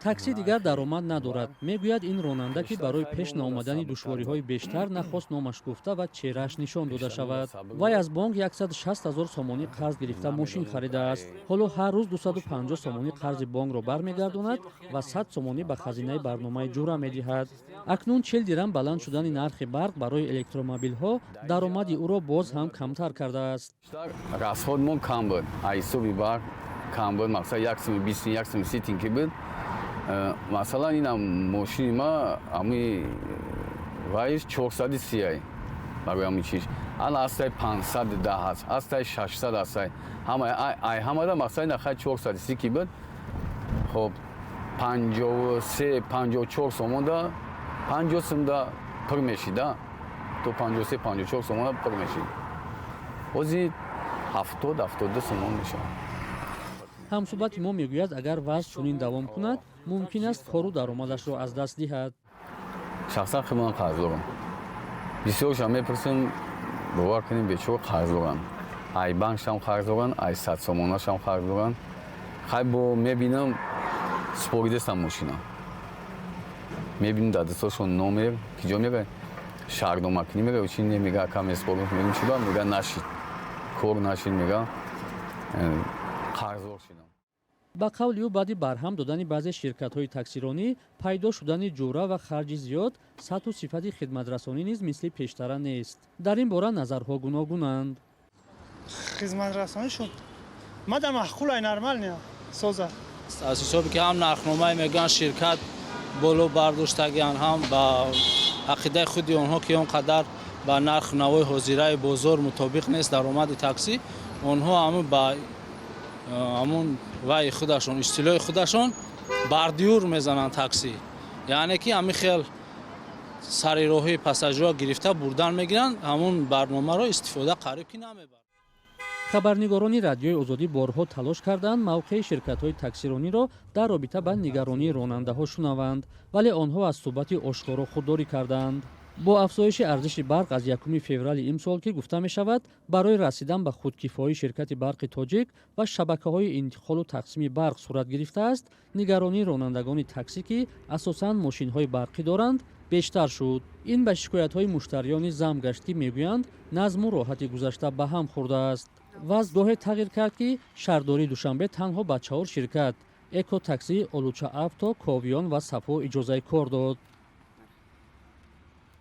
такси дигар даромад надорад. Мегӯяд ин ронанда ки барои пеш наомадани душвориҳои бештар нахост номаш гуфта ва чеҳрааш нишон дода шавад. Вай аз бонк 160 000 сомонӣ қарз гирифта мошин харидааст. ҳоло ҳар рӯз 250 сомонӣ қарзи бонкро бармегардонад ва 100 сомонӣ ба хазинаи барномаи ҷура медиҳад. акнун 40 дирам баланд шудани нархи барқ барои электромобилҳо даромади ӯро боз ҳам камтар кардааст. расходмон кам буд. айсоби барқ кам буд. мақсад 120 тинки буд. масалан ин мошини ма ами вайш 430 барои ами чиз ан астай 510 аст, астай 600 астай ҳамада мақсади нахай 430 ки буд. хоб 53-54 сомонда 50 сомда пур мешида. то 53-54 сомонда пур мешид. ҳозир 70-72 сомон мешавад. ҳамсуҳбати мо мегӯяд агар вазъ чунин давом кунад мумкин аст кору даромадашро аз даст диҳад. шахсан худман қарз дорам. бисёршам мепурсем бовар кунем бечора қарз дорам. ай банкшам қарз дорам, ай 100 сомонашам қарз дорам. хай бо мебинам споридастам мошина. мебинам дар дасташон номер киҷо мега шаҳрнома кунӣ мега чин мега каме спорид мегӯям чиба мега нашид. кор нашид мега қарздор шидам. ба қавли ӯ баъди барҳам додани баъзе ширкатҳои таксиронӣ пайдо шудани ҷура ва харҷи зиёд сатҳу сифати хидматрасонӣ низ мисли пештара нест. дар ин бора назарҳо гуногунанд. хизматрасонӣ шуд мадар маъқулай нормал не соза аз ҳисоби ки ҳам нархномаи мегӯян ширкат боло бардоштагиан ҳам ба ақидаи худи онҳо ки он қадар ба нарху навои ҳозираи бозор мутобиқ нест даромади таксӣ онҳо ҳамун ба ҳамун вайи худашон истилои худашон бардиюр мезананд таксӣ. яъне ки ҳамин хел сари роҳи пассажирро гирифта бурдан мегиранд ҳамун барномаро истифода қариб ки намебаранд. хабарнигорони радиои озодӣ борҳо талош карданд мавқеи ширкатҳои таксирониро дар робита ба нигаронии ронандаҳо шунаванд, вале онҳо аз суҳбати ошкоро худдорӣ карданд. бо афзоиши арзиши барқ аз 1 феврали имсол ки гуфта мешавад барои расидан ба худкифоии ширкати барқи тоҷик ва шабакаҳои интиқолу тақсими барқ сурат гирифтааст, нигаронии ронандагони таксӣ ки асосан мошинҳои барқӣ доранд бештар шуд. ин ба шикоятҳои муштариёни зам гашт ки мегӯянд назму роҳати гузашта ба ҳам хӯрдааст. вазъ гоҳе тағйир кард ки шаҳрдории душанбе танҳо ба 4 ширкат экотаксӣ, олуча авто, ковиён ва сафо иҷозаи кор дод.